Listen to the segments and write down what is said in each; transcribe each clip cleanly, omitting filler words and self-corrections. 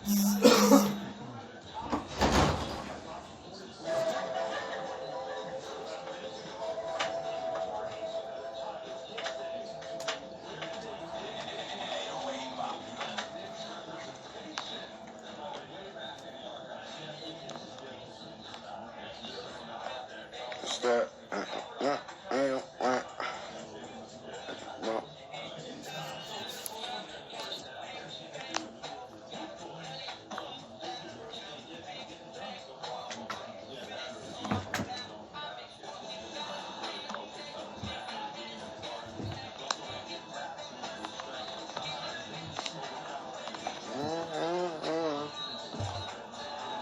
What's that? No.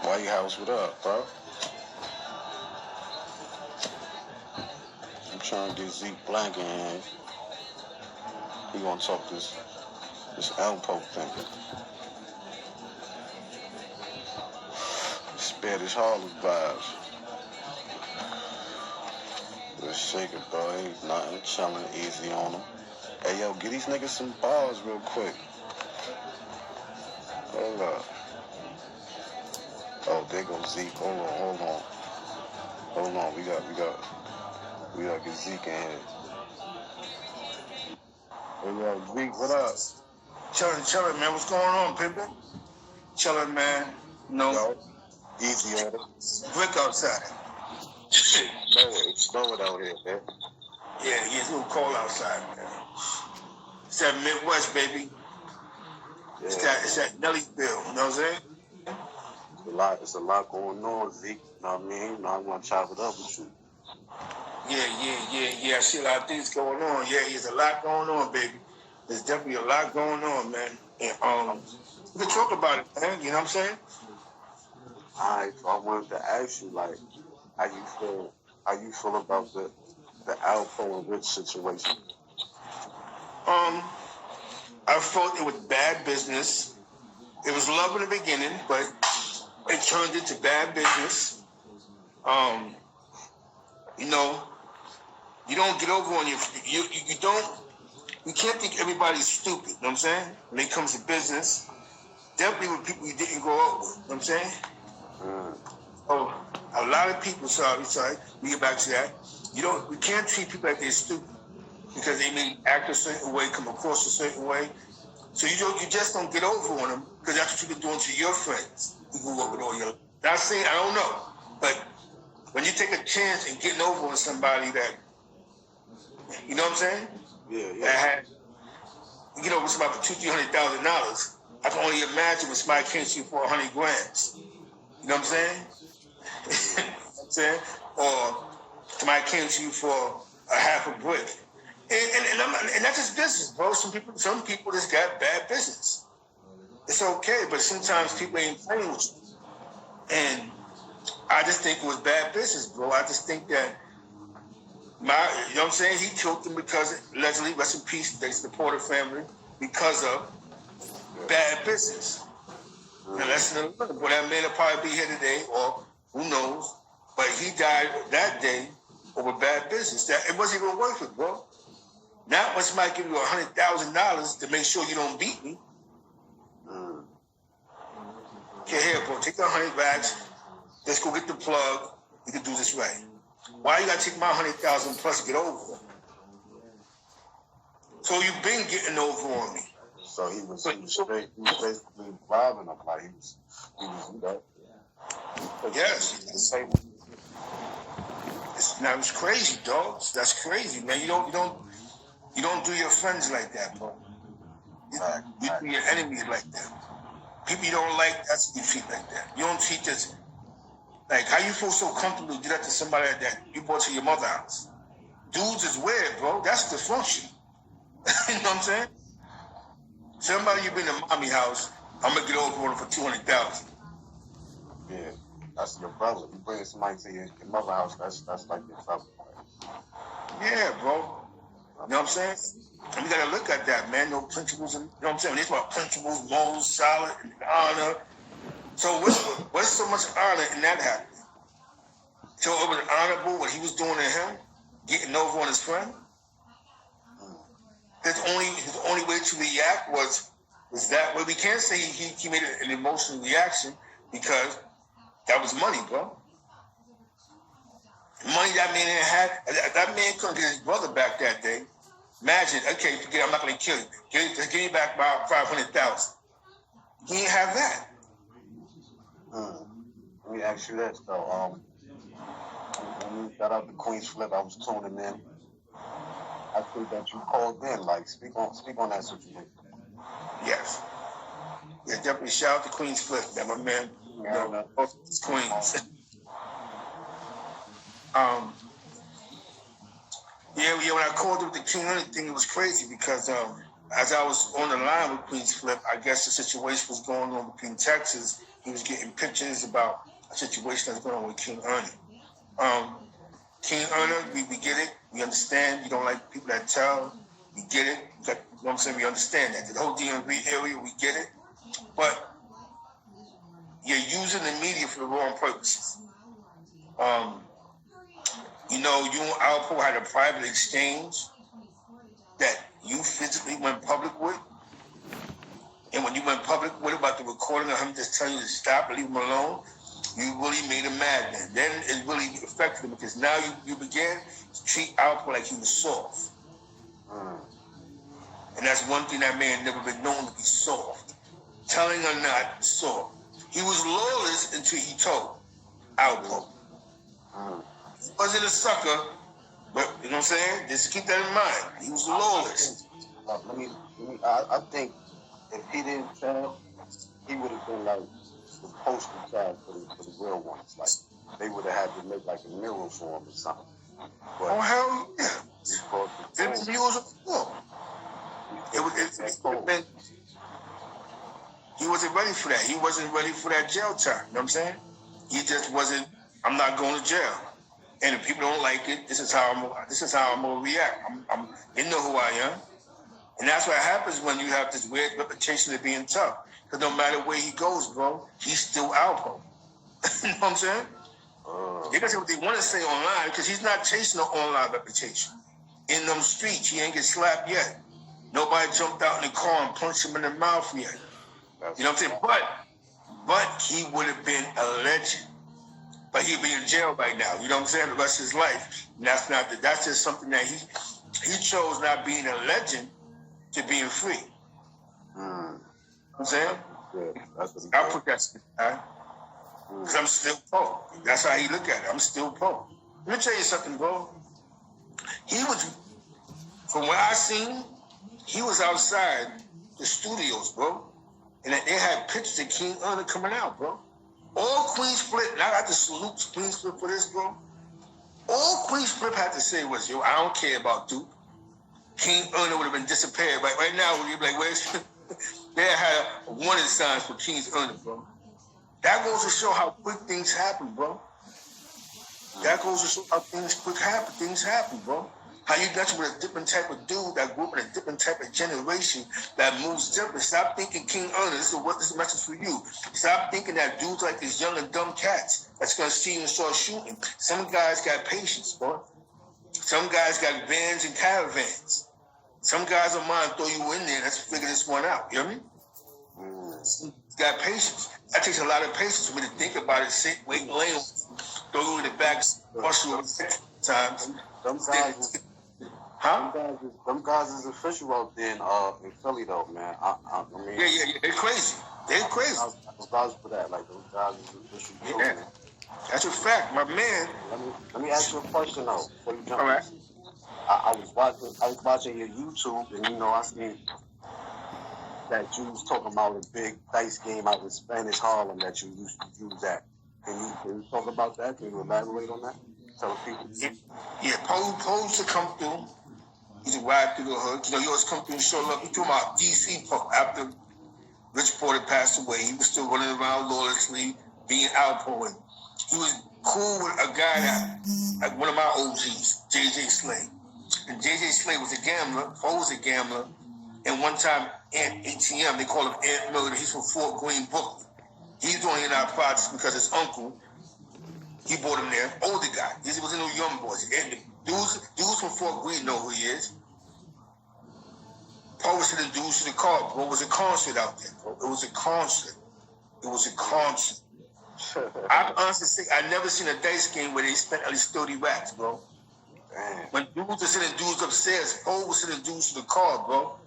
White House, what up, bro? I'm trying to get Zeke Blank in here. We gonna talk this Alpo thing. Spanish Harlem vibes. Let's shake it, bro. Ain't nothing. Chilling easy on them. Hey, yo, get these niggas some bars real quick. Hold up. Oh, there goes Zeke. Hold on. We gotta get Zeke in here. Hey, yo, Zeke, what up? Chillin', man. What's going on, people? Chillin', man. No. Yo, easy on it. Brick outside. Blow it out here, man. Yeah, it's a little cold outside, man. It's that Midwest, baby. Yeah. It's that Nellyville, you know what I'm saying? It's a lot going on, Zeke. You know what I mean? I want to chop it up with you. Yeah. I see a lot of things going on. Yeah, there's a lot going on, baby. There's definitely a lot going on, man. And we can talk about it, man. You know what I'm saying? Alright, so I wanted to ask you, like, how you feel about the Alpo and Rich situation? I felt it was bad business. It was love in the beginning, but it turned into bad business. You know, you don't get over on you can't think everybody's stupid, you know what I'm saying? When it comes to business, definitely with people you didn't grow up with, you know what I'm saying? So a lot of people, sorry, we get back to that. We can't treat people like they're stupid because they may act a certain way, come across a certain way. So you just don't get over on them because that's what you've been doing to your friends who grew up with all your. Not saying I don't know, but when you take a chance in getting over on somebody that, you know what I'm saying? Yeah. That had, you know, with somebody for $200,000-$300,000, I can only imagine when somebody came to you for 100 grams. You know what I'm saying? You know what I'm saying? Or somebody came to you for a half a brick. And that's just business, bro. Some people just got bad business. It's okay, but sometimes people ain't playing with you. And I just think it was bad business, bro. I just think that you know what I'm saying? He killed them because, allegedly, rest in peace, they support the family because of bad business. Now, lesson learned. Boy, that man will probably be here today, or who knows. But he died that day over bad business. It wasn't even worth it, bro. Now, when somebody give you $100,000 to make sure you don't beat me, okay, here, bro, take the 100 bags. Let's go get the plug. We can do this right. Why you gotta take my 100,000 plus to get over? So you've been getting over on me. So he was basically robbing him. Like he was, you know. Yes. It's crazy, dog. That's crazy, man. You don't do your friends like that, bro. You do your enemies like that. People you don't like, that's what you treat like that. You don't treat this. Like, how you feel so comfortable to do that to somebody that you brought to your mother's house? Dudes is weird, bro. That's dysfunction. You know what I'm saying? Somebody you been to mommy house, I'm gonna get over on for 200,000. Yeah, that's your brother. You bring somebody to your mother's house, that's like your brother. Yeah, bro. You know what I'm saying? And we gotta look at that, man. No principles, you know what I'm saying? When they talk about principles, morals, solid, and honor. So what's so much honor in that happening? So it was honorable what he was doing to him, getting over on his friend. His only way to react was Is that well? We can't say he made an emotional reaction because that was money, bro. Money that man had. That man couldn't get his brother back that day. Imagine, okay, forget, I'm not going to kill you. Give me back my $500,000. He didn't have that. Let me ask you this though. When you got out the Queen's Flip, I was tuning in. I think that you called in. Like, speak on that situation. Yes. Yeah, definitely shout out to Queen's Flip, man, my man. You know, it's Queens. Yeah, when I called with the King Honey thing, it was crazy because as I was on the line with Queen's Flip, I guess the situation was going on between Texas. He was getting pictures about a situation that's going on with King Ernie. King Ernie, we get it. We understand. You don't like people that tell. We get it. You know what I'm saying? We understand that. The whole DMV area, we get it. But you're using the media for the wrong purposes. You know, you and Alpo had a private exchange that you physically went public with. And when you went public with about the recording of him just telling you to stop and leave him alone, you really made him mad then. Then it really affected him because now you began to treat Alpo like he was soft. And that's one thing that man never been known to be soft. Telling or not, soft. He was lawless until he told Alpo. He wasn't a sucker, but you know what I'm saying? Just keep that in mind. He was lawless. I think if he didn't tell, he would have been like the poster child for the real ones. Like they would have had to make like a mirror for him or something. But oh hell yeah! He was a fool. He wasn't ready for that. He wasn't ready for that jail time. You know what I'm saying? He just wasn't. I'm not going to jail. And if people don't like it, this is how I'm gonna react. They know who I am, and that's what happens when you have this weird reputation of being tough. Because no matter where he goes, bro, he's still Alpo. You know what I'm saying? They can say what they want to say online because he's not chasing an online reputation. In them streets, he ain't get slapped yet. Nobody jumped out in the car and punched him in the mouth yet. You know what I'm saying? But he would have been a legend. But he'd be in jail right now. You know what I'm saying? The rest of his life. And that's just something that he chose not being a legend to being free. You know what I'm saying? Yeah, I'll put that aside. Because I'm still pro. That's how he look at it. I'm still pro. Let me tell you something, bro. He was, from what I seen, he was outside the studios, bro. And they had pictures of King Ernie coming out, bro. All Queen's Flip, and I got to salute Queen's Flip for this, bro. All Queen's Flip had to say was, yo, I don't care about Duke. King Ernie would have been disappeared. But right now, you'd be like, where's they had warning signs for King's Ernie, bro. That goes to show how quick things happen, bro. That goes to show how things happen, bro. How you got you with a different type of dude that grew up in a different type of generation that moves different. Stop thinking King Ernie. This is a message for you. Stop thinking that dudes like these young and dumb cats that's gonna see you and start shooting. Some guys got patience, bro. Some guys got vans and caravans. Some guys are mine throw you in there. Let's figure this one out. You hear me? Some got patience. That takes a lot of patience for me to think about it. Sit, wait, lay, throw you in the back, push you times. Them guys is official out there in Philly though, man. I mean, yeah, they're crazy. They're crazy. I vouch for that. Like those guys is official too, yeah. man. That's a fact, my man. Let me ask you a question though. Before you jump all right. I was watching your YouTube, and you know I seen that you was talking about a big dice game out in Spanish Harlem that you used to use at. Can you talk about that? Can you elaborate on that? Tell people. Yeah, Poe used to come through. He's a ride through the hood. You know, he always come through and show love. He talking about DC Poe. After Rich Porter passed away, he was still running around lawlessly, being Alpo. And he was cool with a guy that, like one of my OGs, JJ Slade. And JJ Slade was a gambler. Poe was a gambler. And one time, Ant ATM, they call him Ant Miller. He's from Fort Greene, Brooklyn. He's only in our projects because his uncle, he brought him there. Older guy. He was in the young boys. And dudes from Fort Greene know who he is. Paul was sending dudes to the car, bro. It was a concert out there, bro. It was a concert. It was a concert. I honestly say I never seen a dice game where they spent at least 30 racks, bro. Damn. When dudes were sending dudes upstairs, Paul was sending dudes to the car, bro.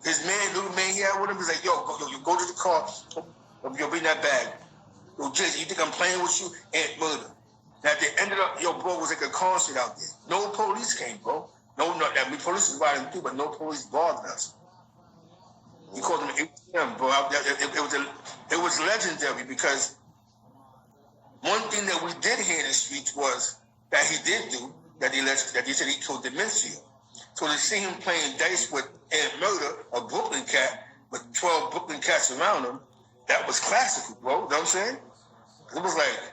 His man, little man he had with him, was like, yo, go to the car. Yo, bring that bag. Yo, Jason, you think I'm playing with you? And murder. Now, they ended up, yo, bro, it was like a concert out there. No police came, bro. No, I mean, police was riding through, but no police bothered us. He called him ATM, bro. It was legendary because one thing that we did hear in the streets was that he did do, that he said he killed Dementia. So to see him playing dice with and murder a Brooklyn cat with 12 Brooklyn cats around him, that was classical, bro. You know what I'm saying? It was like,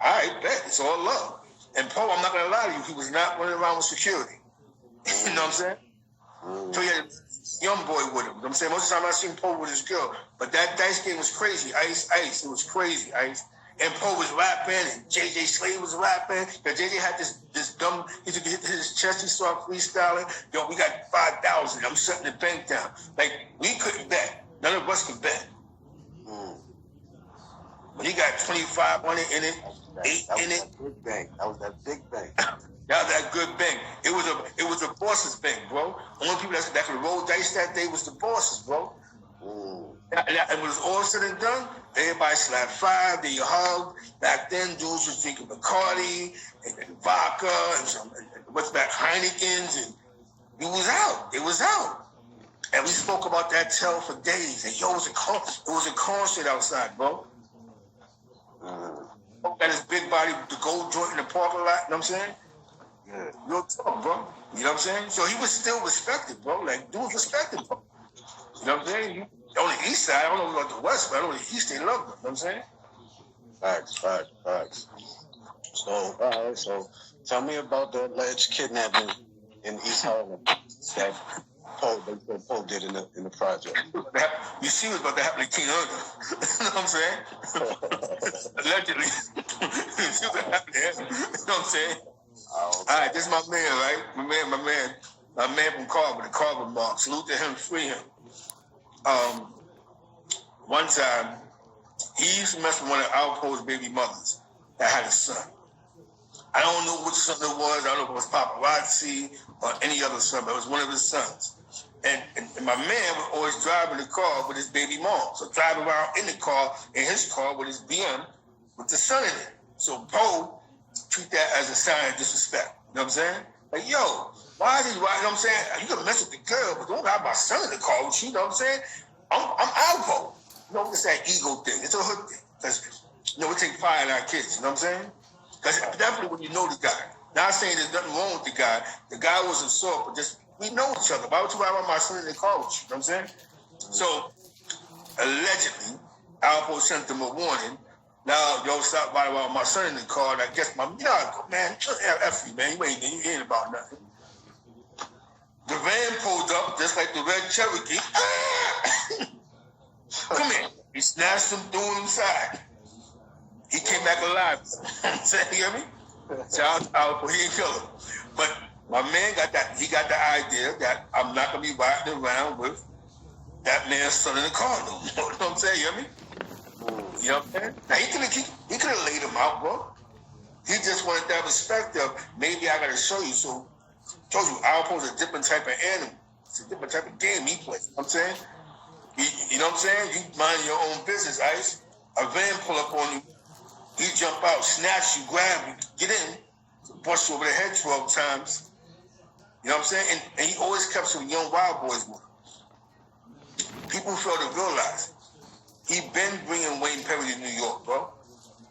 all right, bet. It's all love. And Poe, I'm not going to lie to you, he was not running around with security. You know what I'm saying? So he had a young boy with him. You know what I'm saying? Most of the time I seen Poe with his girl. But that dice game was crazy. Ice. It was crazy, Ice. And Poe was rapping, and JJ Slade was rapping. Because JJ had this dumb, he took his chest, he started freestyling. Yo, we got 5,000. I'm shutting the bank down. Like, we couldn't bet. None of us could bet. When he got 2,500 in it, 8 in it. That was that big bank. That was that good bank. It was a boss's bank, bro. The only people that could roll dice that day was the bosses, bro. And when it was all said and done, everybody slapped 5, they hugged. Back then, dudes was drinking Bacardi and vodka and what's back, Heineken's, and it was out. It was out. And we spoke about that tell for days. And yo, it was a concert outside, bro. Got his big body, the gold joint in the parking lot, you know what I'm saying? Yeah. Real talk, bro. You know what I'm saying? So he was still respected, bro. Like, dude respected, bro. You know what I'm saying? On the east side, I don't know about the west, but on the east, they loved him. You know what I'm saying? Facts. So, all right, so tell me about the alleged kidnapping in East Harlem that Poe did in the project. You see what's about to happen to King Hunter. You know what I'm saying? Allegedly. You see what's happening to him. You know what I'm saying? All right, this is my man, right? My man from Carver, the Carver Mark. Salute to him, free him. One time, he used to mess with one of Alpo's baby mothers that had a son. I don't know which son it was. I don't know if it was Paparazzi or any other son, but it was one of his sons. And my man was always driving the car with his baby mom. So driving around in the car, in his car with his BM, with the son in it. So Poe treat that as a sign of disrespect. You know what I'm saying? Like, yo, why is he, you know what I'm saying? You can mess with the girl, but don't have my son in the car with you. You know what I'm saying? I'm Alpo. You know, it's that ego thing. It's a hood thing. Because, you know, we take pride in our kids. You know what I'm saying? Because definitely when you know the guy. Not saying there's nothing wrong with the guy. The guy wasn't soft, but just, we know each other. Why would you have my son in the car with you? You know what I'm saying? So, allegedly, Alpo sent them a warning. Now, yo, stop by while my son in the car, and I guess man, F you, man. You ain't about nothing. The van pulled up, just like the red Cherokee. Come here. He snatched him, threw him inside. He came back alive. You hear me? Shout out to Alpo, he didn't kill him. But my man got the idea that I'm not going to be riding around with that man's son in the car no more. You know what I'm saying? You hear me? You know what I'm saying? Now, he could have laid him out, bro. He just wanted that respect of, maybe I got to show you. So, I told you, Alpo's a different type of animal. It's a different type of game he plays. You know what I'm saying? You know what I'm saying? You mind your own business, Ice. A van pull up on you. He jump out, snatch you, grab you, get in, bust you over the head 12 times. You know what I'm saying? And he always kept some young wild boys with him. People fail to realize he been bringing Wayne Perry to New York, bro.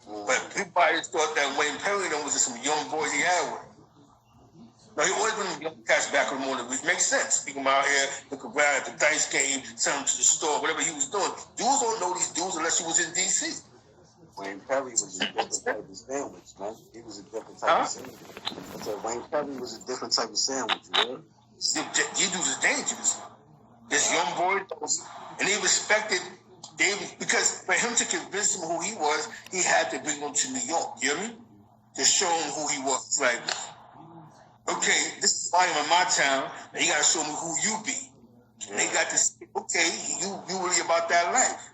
But people always thought that Wayne Perry was just some young boys he had with him. No, he always bring young cats back with him on the week. Makes sense. Take him out here, look around at the dice game, send him to the store, whatever he was doing. Dudes don't know these dudes unless he was in D.C. Wayne Perry was a different type of sandwich, man. He was a different type of sandwich. I said Wayne Perry was a different type of sandwich, you know? You dudes is dangerous. This young boy, and he respected David, because for him to convince him who he was, he had to bring him to New York, you hear me? To show him who he was. Like, okay, this is why I'm in my town, and you got to show me who you be. And they got to say, okay, you really about that life.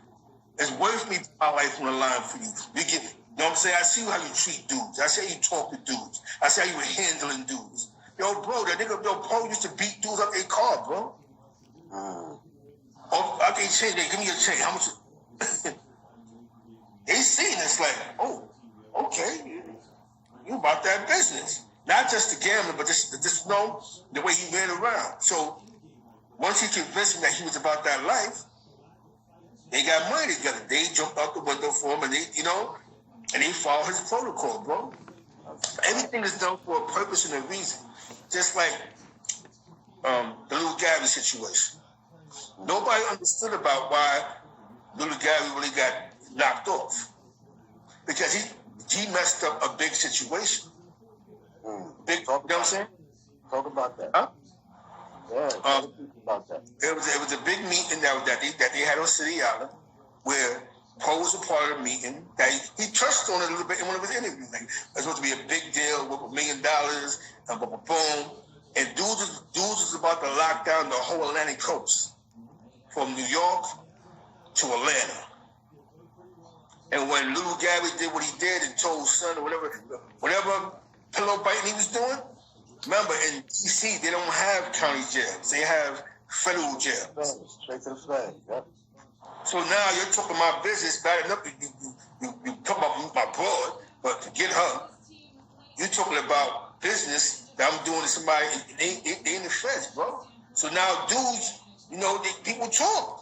It's worth me putting my life on the line for you. You get, you know what I'm saying? I see how you treat dudes. I see how you talk to dudes. I see how you were handling dudes. Yo, bro, that nigga, Poe used to beat dudes up their car, bro. Oh, I can change that. Give me a change. How much? They seen it's like, oh, okay, you about that business. Not just the gambling, but just know the way he ran around. So once he convinced me that he was about that life, they got money together. They jumped out the window for him, and they, you know, and they followed his protocol, bro. Everything is done for a purpose and a reason. Just like the little Gabby situation. Nobody understood about why little Gabby really got knocked off. Because he messed up a big situation. Big, you know what I'm saying? Talk about that. Huh? Yeah, talk about that. It was a big meeting that they had on City Island, where Poe was a part of the meeting. That he touched on it a little bit in one of his interviews. Like, it's supposed to be a big deal with $1 million and boom. And dudes was about to lock down the whole Atlantic coast from New York to Atlanta. And when Little Gabby did what he did and told son or whatever pillow biting he was doing, remember in D.C. they don't have county jails; they have federal jails. Straight to the flag. Yep. So now you're talking my business bad enough. You talk about my broad, but to get her, you're talking about business that I'm doing to somebody. They in the feds, bro. So now dudes, you know, people talk.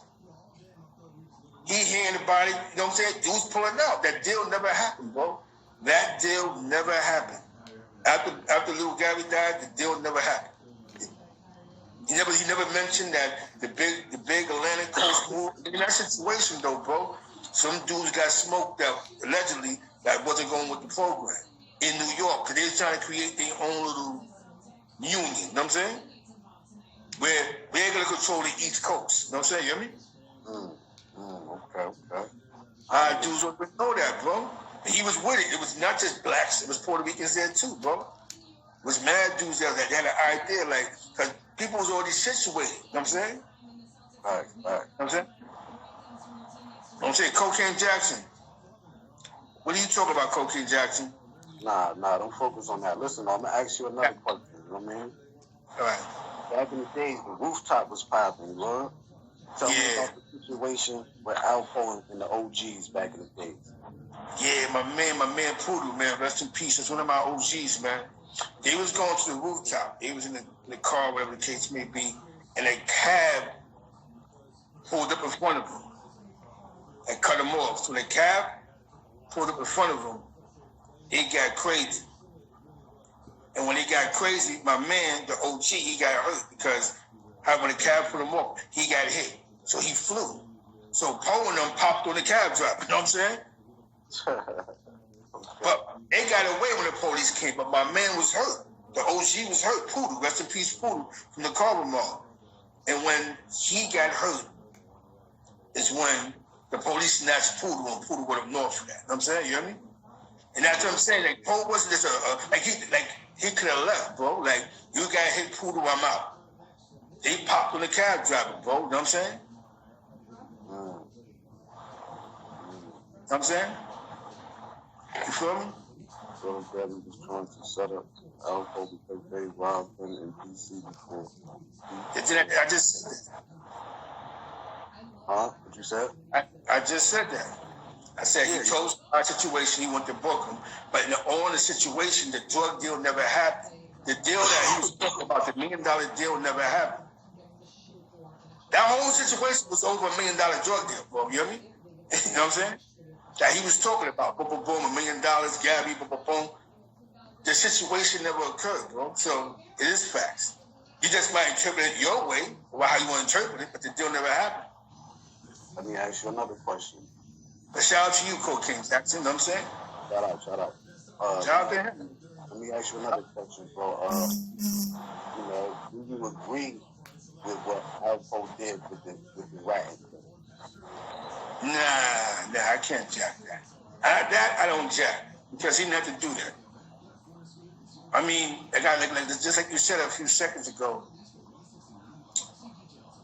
He hearing about it, you know what I'm saying? Dudes pulling out. That deal never happened, bro. That deal never happened. After little Gabby died, the deal never happened. He never mentioned that the big Atlantic coast move. In that situation though, bro, some dudes got smoked out, allegedly, that wasn't going with the program in New York, because they were trying to create their own little union, you know what I'm saying? Where they're gonna control the East Coast. You know what I'm saying? You hear me? Okay. Dudes don't know that, bro. And he was with it. It was not just blacks. It was Puerto Ricans there too, bro. It was mad dudes there that had an idea, like, because people was already situated. You know what I'm saying? Right. You know what I'm saying? I'm saying Cocaine Jackson. What are you talking about, Cocaine Jackson? Nah, don't focus on that. Listen, I'm going to ask you another question. You know what I mean? All right. Back in the days, the Rooftop was popping, bro. Tell me about the situation with Alpo and the OGs back in the days. Yeah, my man Poodle, man, rest in peace. That's one of my OGs, man. They was going to the Rooftop. They was in the car, whatever the case may be, and a cab pulled up in front of them and cut them off. So the cab pulled up in front of them. It got crazy. And when it got crazy, my man, the OG, he got hurt because when the cab put him off, he got hit. So he flew. So Poe and them popped on the cab driver. You know what I'm saying? But they got away when the police came. But my man was hurt. The OG was hurt. Poodle, rest in peace, Poodle, from the car remote. And when he got hurt, is when the police snatched Poodle and Poodle went up north for that. You know what I'm saying? You hear me? And that's what I'm saying. Like, Poe wasn't just he could have left, bro. Like, you got hit, Poodle, I'm out. They popped on the cab driver, bro. You know what I'm saying? You know what I'm saying? You feel me? So that we was trying to set up Alpo because they robbed him in D.C. before. I just said that. Huh? What you said? I just said that. I said he chose our situation, he wanted to book him. But in the situation, the drug deal never happened. The deal that he was talking about, the $1 million deal, never happened. That whole situation was over $1 million drug deal, bro. You hear me? You know what I'm saying? That he was talking about. Boom, boom, boom, $1 million, Gabby, boom, boom, boom. The situation never occurred, bro. So it is facts. You just might interpret it your way, or how you want to interpret it, but the deal never happened. Let me ask you another question. But shout out to you, Cocaine Jackson. You know what I'm saying? Shout out. Shout out to him. Let me ask you another question, bro. You know, do you agree with what Alpo did with the rat? Nah, I can't jack that. I don't jack because he didn't have to do that. I mean, I got like just like you said a few seconds ago.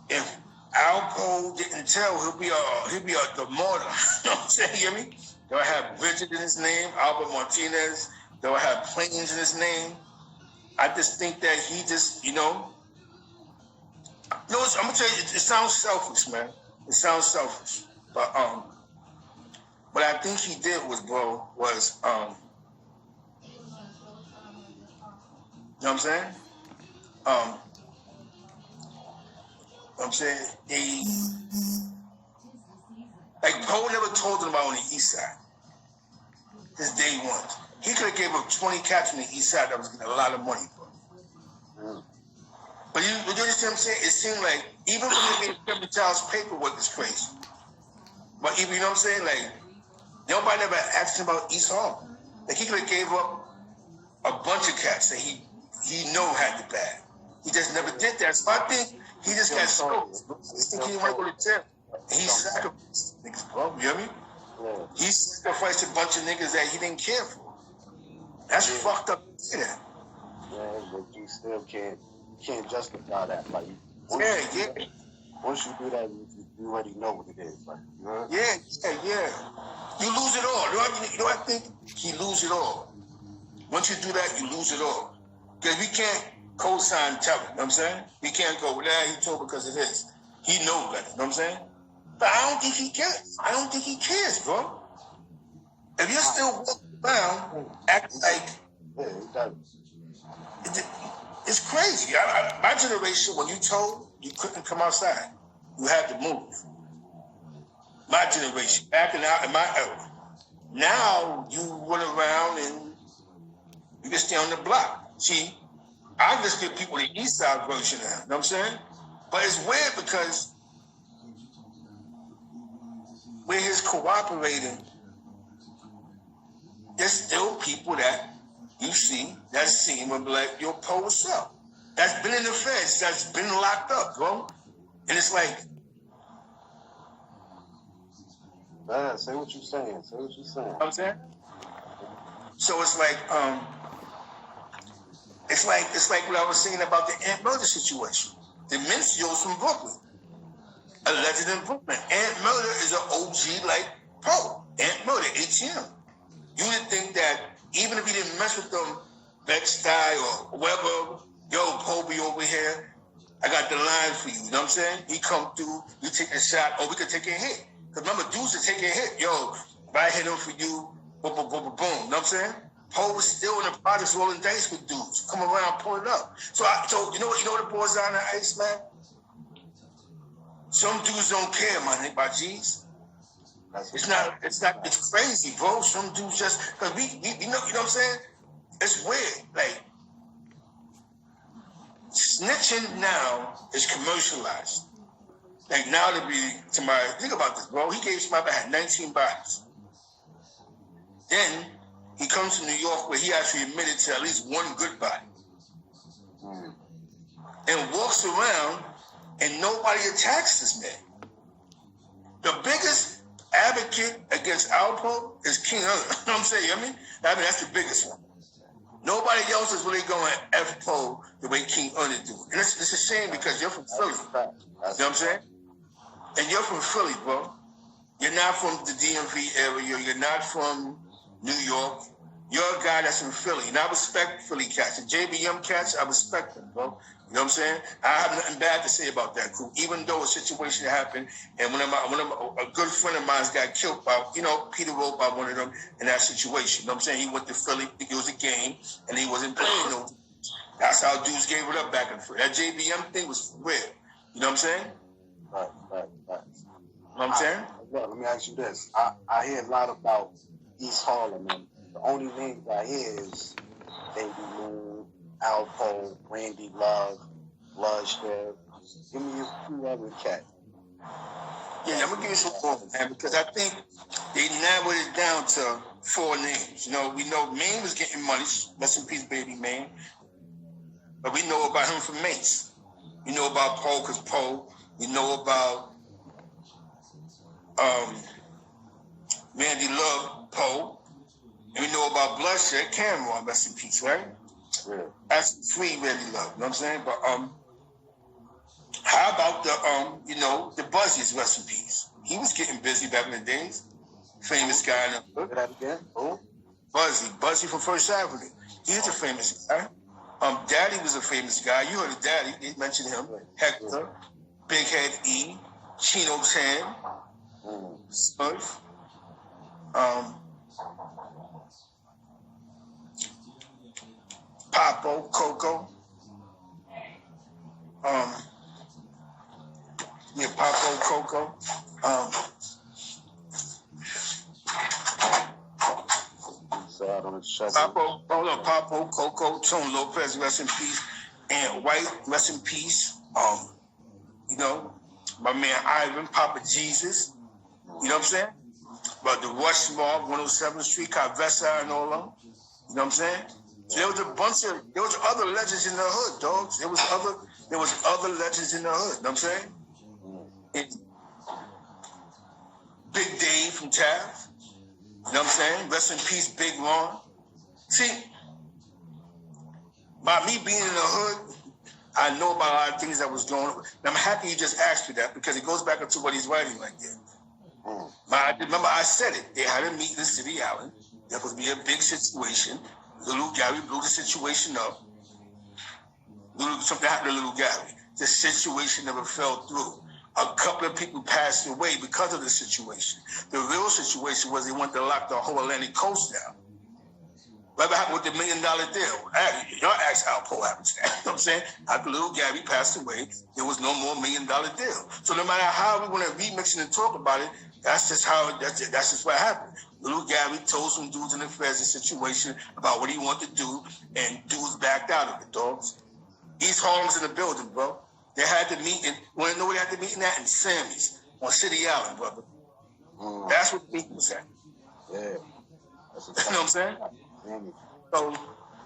If Alpo didn't tell, he'll be the martyr. You know what I'm saying? You hear me? They'll have Bridget in his name, Alpo Martinez. They'll have planes in his name. I just think that he just, I'm gonna tell you, it sounds selfish, man. It sounds selfish, but what I think he did was, bro, was you know what I'm saying? I'm saying like Poe never told him about on the East Side. His day one. He could have gave up 20 cats on the East Side that was getting a lot of money for. But you understand what I'm saying? It seemed like even when they made Kevin Child's paperwork is crazy. But even, you know what I'm saying? Like, nobody ever asked him about East Harlem. Like, he could have gave up a bunch of cats that he know had the bag. He just never did that. So I think he just got sold. I think he didn't want to go to jail. He sacrificed niggas, bro. You hear me? Yeah. He sacrificed a bunch of niggas that he didn't care for. That's fucked up. Yeah, but you still can't justify that. Like, once you do that, you already know what it is. Like, you know? Yeah. You lose it all. You know, I think he lose it all. Once you do that, you lose it all. Because we can't co-sign Terry, you know what I'm saying? We can't go, he told because of this. He knows better, you know what I'm saying? But I don't think he cares. I don't think he cares, bro. If you're still walking around acting like... It's crazy. My generation, when you told, you couldn't come outside. You had to move. My generation, back in my era. Now, you run around and you can stay on the block. See, I just give people the East Side version now. You know what I'm saying? But it's weird because where he's cooperating, there's still people that you see that see him and be like, yo, Poe, what's up? That's been in the feds, that's been locked up, bro. And it's like, man, say what you're saying. Say what you're saying. You know what I'm saying? So it's like what I was saying about the Aunt Murder situation. The Mencios from Brooklyn. Alleged in Brooklyn. Aunt Murder is an OG like Poe. Aunt Murder, ATM. You would think that even if he didn't mess with them, Bed-Stuy or whoever, yo, Poe be over here, I got the line for you. You know what I'm saying? He come through, you take a shot, or we could take a hit. Because remember, dudes are taking a hit. Yo, if I hit him for you, boom, boom, boom, boom, boom. You know what I'm saying? Poe was still in the projects rolling dice with dudes. Come around, pull it up. So you know what it boils down to, Ice, man? Some dudes don't care, my nigga, my G's. It's crazy, bro. Some dudes just, because we you know what I'm saying? It's weird. Like, snitching now is commercialized. Like, now to be somebody, think about this, bro. He gave somebody that had 19 bodies. Then he comes to New York where he actually admitted to at least one good body. And walks around and nobody attacks this man. The biggest advocate against Alpo is King Hunter. You know what I'm saying? I mean, that's the biggest one. Nobody else is really going F Poe the way King Hunter do. And it's a shame because you're from Philly. You know what I'm saying? And you're from Philly, bro. You're not from the DMV area. You're not from New York. You're a guy that's from Philly. And I respect Philly cats. The JBM cats, I respect them, bro. You know what I'm saying? I have nothing bad to say about that crew, even though a situation happened and a good friend of mine got killed by, Peter Rowe by one of them in that situation. You know what I'm saying? He went to Philly, it was a game, and he wasn't playing no. That's how dudes gave it up back and forth. That JBM thing was weird. You know what I'm saying? Right. You know what I'm saying? Let me ask you this. I hear a lot about East Harlem, and the only names I hear is Baby Moon, Alpo, Randy Love, Bloodshed. Give me a few other cats. Yeah, I'm going to give you some more, man, because I think they narrowed it down to 4 names. We know Maine was getting money. Rest in peace, Baby Maine. But we know about him from Mace. We know about Poe because Poe. We know about Randy Love, Poe. And we know about Bloodshed, Cameron, rest in peace, right? Yeah. That's free really love. You know what I'm saying? But how about the the Buzzies, rest in peace. He was getting busy back in the days. Famous guy in the hood. That again? Oh. Buzzy from First Avenue. He's a famous guy. Daddy was a famous guy. You heard of Daddy. They mentioned him. Hector, Big Head E, Chino Tan, Smurf. Papo, Coco. Papo, Coco. Papo, Coco, Tone Lopez, rest in peace. And White, rest in peace. My man Ivan, Papa Jesus. You know what I'm saying? But the Rushmore, 107th Street, Carvessa and all them. You know what I'm saying? So there was other legends in the hood, dogs. There was other legends in the hood, you know what I'm saying? And Big Dave from Taft. You know what I'm saying? Rest in peace, Big Ron. See, by me being in the hood, I know about a lot of things that was going on. And I'm happy you just asked me that because it goes back into what he's writing right there. Remember, I said it. They had a meeting in City Island. There was be a big situation. Little Gary blew the situation up. Something happened to Little Gary. The situation never fell through. A couple of people passed away because of the situation. The real situation was they wanted to lock the whole Atlantic coast down. What happened with the $1 million deal? Y'all asked Alpo what happened to that. You know what I'm saying? After Little Gary passed away, there was no more $1 million deal. So no matter how we want to remix it and talk about it, that's just what happened. Little Gary told some dudes in the Feds a situation about what he wanted to do, and dudes backed out of it, dogs. East Harlem's in the building, bro. They had the meeting. Want to know where they had the meeting at? In Sammy's on City Island, brother. That's what the meeting was at. Yeah. You know what I'm saying? So,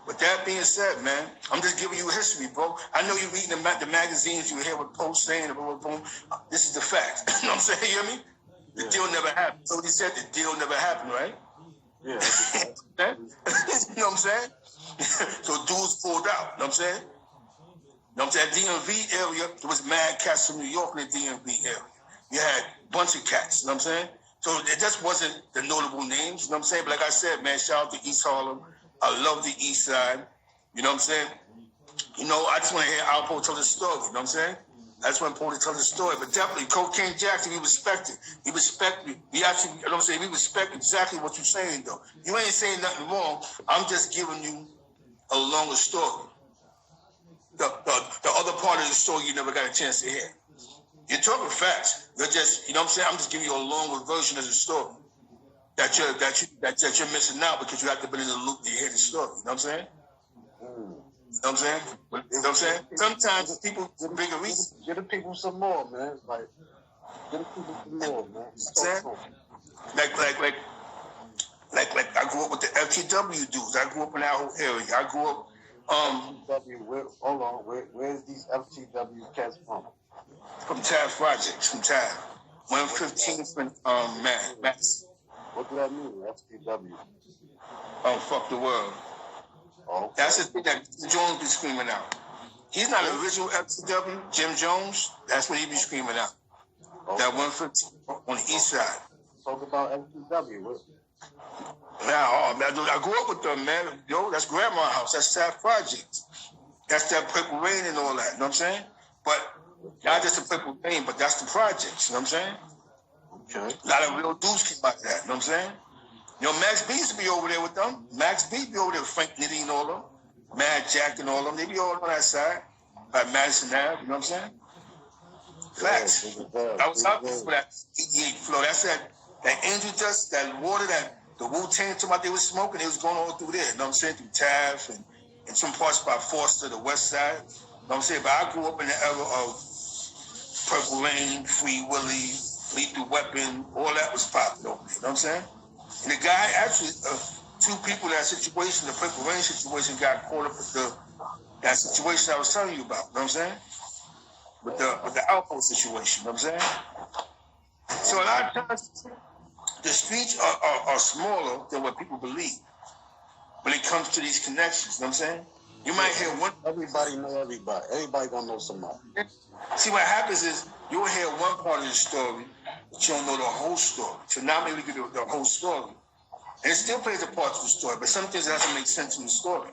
with that being said, man, I'm just giving you history, bro. I know you're reading the magazines, you hear what Post saying, boom. This is the fact. You know what I'm saying? You hear me? The deal never happened. So he said the deal never happened, right? Yeah. You know what I'm saying? So dudes pulled out. You know what I'm saying? You know what I'm saying? DMV area, there was mad cats from New York in the DMV area. You had a bunch of cats. You know what I'm saying? So it just wasn't the notable names. You know what I'm saying? But like I said, man, shout out to East Harlem. I love the East Side. You know what I'm saying? I just want to hear Alpo tell the story. You know what I'm saying? I just want Paul to tell the story. But definitely, Cocaine Jackson, we respect it. We respect it. We actually, you know what I'm saying? We respect exactly what you're saying, though. You ain't saying nothing wrong. I'm just giving you a longer story. The other part of the story you never got a chance to hear. You're talking facts. You're just, you know what I'm saying? I'm just giving you a longer version of the story that you're missing out because you have to be in the loop to hear the story. You know what I'm saying? You know what I'm saying? You know what I'm saying? Sometimes people with bigger reasons. Get the people some more, man. Like, get the people some more, man. Like I grew up with the FTW dudes. I grew up in that whole area. I grew up. Where's these FTW cats from? From Taft Projects, from Taft. 115 from Max. What do that mean, FTW? Fuck the world. Okay. That's the thing that Jones be screaming out. He's not an original FTW, Jim Jones. That's what he be screaming out. Okay. That 115 on the east side. Talk about FTW. Now, I grew up with them, man. Yo, that's Grandma's house. That's Taft Projects. That's that Purple Rain and all that. You know what I'm saying? But not just the Purple Rain, but that's the projects. You know what I'm saying? Okay. A lot of real dudes came out of that. You know what I'm saying? Max B used to be over there with them. Max B be over there with Frank Nitty and all them. Mad Jack and all them. They be all on that side. By Madison Ave. You know what I'm saying? Facts. I was out there for that 88 flow. That's that angel dust, that water that the Wu-Tang talking about they was smoking. It was going all through there. You know what I'm saying? Through Taft and some parts by Foster, the west side. You know what I'm saying? But I grew up in the era of Purple Rain, Free Willy, Lethal Weapon. All that was popping over there. You know what I'm saying? And the guy actually, two people in that situation, the Purple Rain situation, got caught up with that situation I was telling you about. You know what I'm saying? With the Alpo situation. You know what I'm saying? So a lot of times, the streets are smaller than what people believe when it comes to these connections. You know what I'm saying? You might hear one. Everybody know everybody. Everybody gonna know somebody. See, what happens is you'll hear one part of the story, but you don't know the whole story. So now maybe we get the whole story. And it still plays a part to the story, but some things doesn't make sense in the story.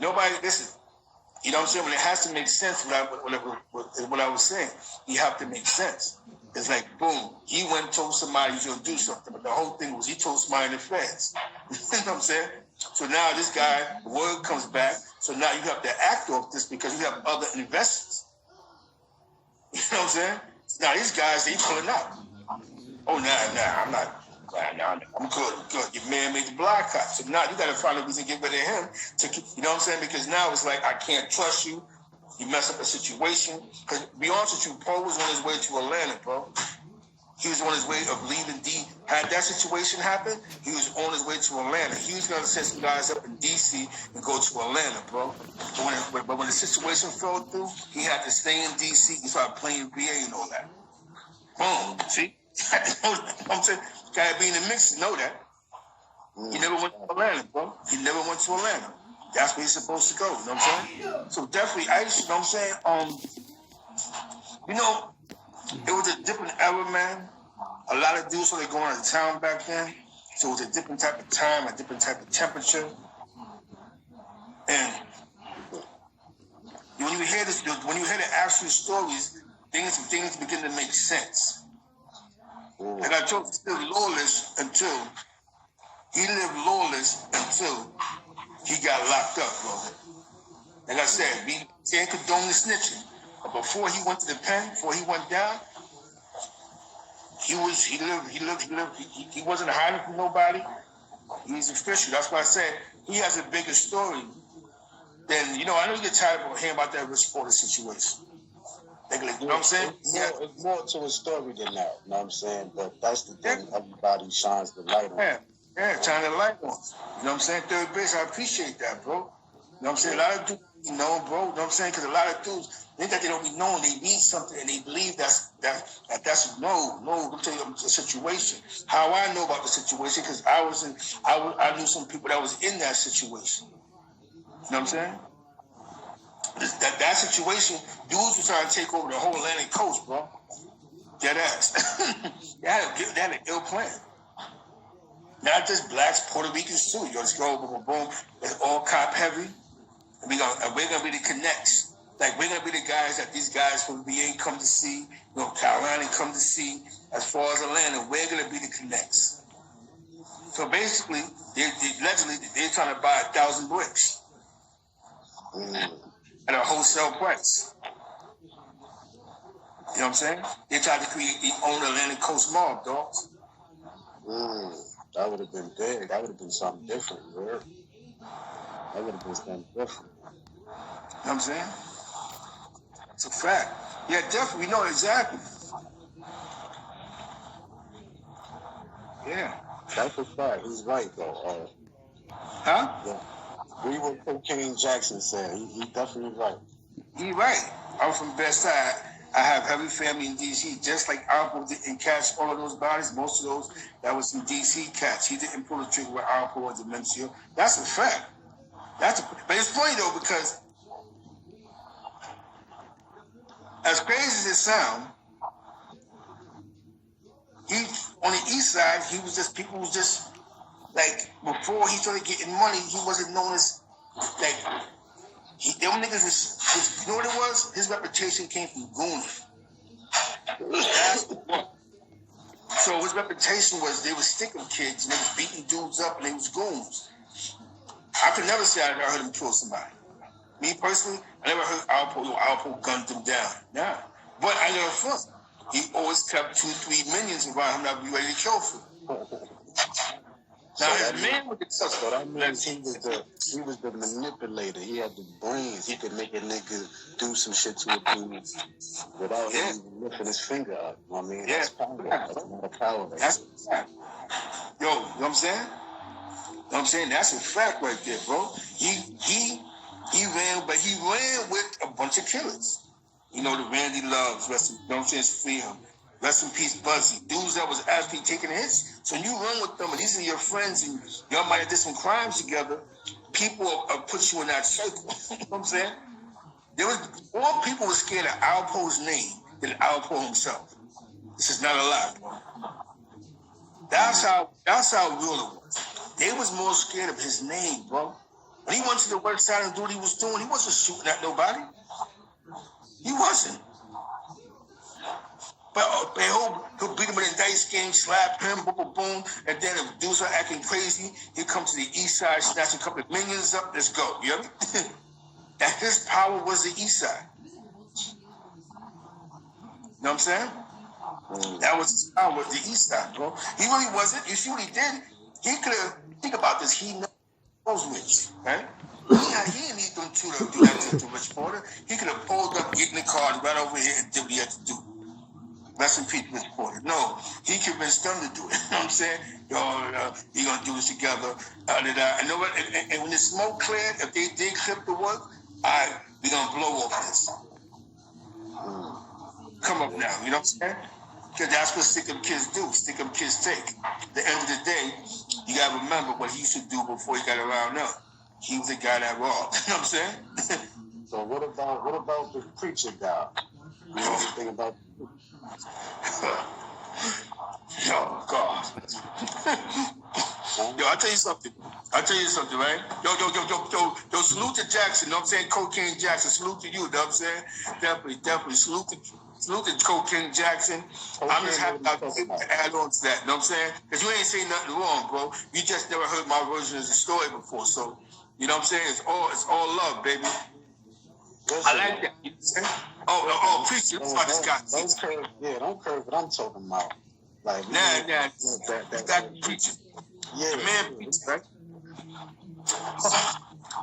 Nobody, listen, you know what I'm saying? When it has to make sense, what I was saying, you have to make sense. It's like, boom, he went and told somebody he's going to do something, but the whole thing was he told somebody in the feds. You know what I'm saying? So now this guy, the word comes back, so now you have to act off this because you have other investors. You know what I'm saying? Now these guys, they pulling out. Oh, nah, I'm not. Nah, I'm good. Your man made the block cut. So now you got to find a reason to get rid of him. You know what I'm saying? Because now it's like, I can't trust you. You mess up the situation. Because to be honest with you, Paul was on his way to Atlanta, bro. He was on his way of leaving D. Had that situation happen, he was on his way to Atlanta. He was going to send some guys up in D.C. and go to Atlanta, bro. But when the situation fell through, he had to stay in D.C. and start playing VA and all that. Boom. See? I'm saying, gotta be in the mix to know that. He never went to Atlanta, bro. He never went to Atlanta. That's where he's supposed to go. You know what I'm saying? So definitely, you know what I'm saying? You know, it was a different era, man. A lot of dudes started going out of town back then. So it was a different type of time, a different type of temperature. And when you hear the actual stories, things begin to make sense. Like I told you, he lived lawless until he got locked up, bro. Like I said, we can't condone the snitching. But before he went to the pen, before he went down, he wasn't hiding from nobody. He was official. That's why I said he has a bigger story than, I know you get tired of hearing about that Rich Porter situation. You know what I'm saying? It's more to a story than that, you know what I'm saying? But that's the thing, everybody shines the light on. Yeah, shine the light on. You know what I'm saying? Third base, I appreciate that, bro. You know what I'm saying? A lot of dudes, bro. You know what I'm saying? Because a lot of dudes, they think they don't be known. They need something, and they believe that's no. Let me tell you the situation. How I know about the situation, because I knew some people that was in that situation. You know what I'm saying? That situation, dudes were trying to take over the whole Atlantic coast, bro. Dead ass. They had an ill plan. Not just blacks, Puerto Ricans too. You just go boom. It's all cop heavy. And we're gonna be the connects. Like we're gonna be the guys that these guys from VA come to see, Carolina come to see. As far as Atlanta, we're gonna be the connects. So basically, allegedly they're trying to buy 1,000 bricks. At a wholesale price. You know what I'm saying? They tried to create their own Atlantic Coast mob, dogs. That would have been big. That would have been something different, bro. That would have been something different. You know what I'm saying? It's a fact. Yeah, definitely. We know exactly. Yeah. That's a fact. He's right, though. Huh? Yeah. Read what Cocaine Jackson said. He definitely right. He right. I'm from Best Side. I have heavy family in D.C. Just like Alpo didn't catch all of those bodies. Most of those, that was some D.C. cats. He didn't pull the trigger with Alpo or Dementia. That's a fact. But it's funny, though, because as crazy as it sounds, he, on the east side, people was just, like, before he started getting money, he wasn't known as, like, them niggas was, you know what it was? His reputation came from gooning. That's the one. So his reputation was they was sticking kids and they was beating dudes up and they was goons. I could never say I heard him kill somebody. Me personally, I never heard Alpo gunned him down. Nah. But I never felt. He always kept 2-3 minions around him that would be ready to kill for. Now his man with the so that means he was the manipulator. He had the brains. He could make a nigga do some shit to a dude without him even lifting his finger up. You know what I mean? That's power. That's more power. That's a fact. Yo, you know what I'm saying? You know what I'm saying? That's a fact right there, bro. He ran, but he ran with a bunch of killers. You know, the Randy Loves, you know what I'm saying, free him. Rest in peace, Buzzy. Dudes that was actually taking hits. So you run with them, and these are your friends, and y'all might have did some crimes together. people put you in that circle. You know what I'm saying? There was more people were scared of Alpo's name than Alpo himself. This is not a lie, bro. That's how real it was. They was more scared of his name, bro. When he went to the west side and do what he was doing, he wasn't shooting at nobody. He wasn't. But he'll beat him in a dice game, slap him, boom, boom, boom, and then if dudes are acting crazy, he'll come to the east side, snatch a couple of minions up, let's go. You know what I mean? That his power was the east side. You know what I'm saying? That was his power, the east side, bro. He really wasn't. You see what he did? He could have, think about this, he knows Rich, right? He didn't need them two to do that to Rich Porter. He could have pulled up, get in the car, and right over here and did what he had to do. Rest in peace, Rich Porter. No, he convinced them to do it. You know what I'm saying? Yo, we gonna do this together. And when the smoke cleared, if they did clip the work, we gonna blow off this. Come up now, you know what I'm saying? Because that's what stick-up kids do. Stick-up kids take. At the end of the day, you gotta remember what he used to do before he got around up. He was the guy that robbed. You know what I'm saying? So what about the preacher guy? You know anything about? Oh God. Yo, I'll tell you something, right? Yo, salute to Jackson, you know what I'm saying? Cocaine Jackson, salute to you, you know what I'm saying? Definitely. Salute to Cocaine Jackson. I'm just happy to add on to that, you know what I'm saying? Because you ain't saying nothing wrong, bro. You just never heard my version of the story before, so, you know what I'm saying? It's all love, baby. I like that. You know what I'm saying? Preacher, that's why this guy. Don't curve what I'm talking about. Like, that preacher. Yeah, the man preacher, right?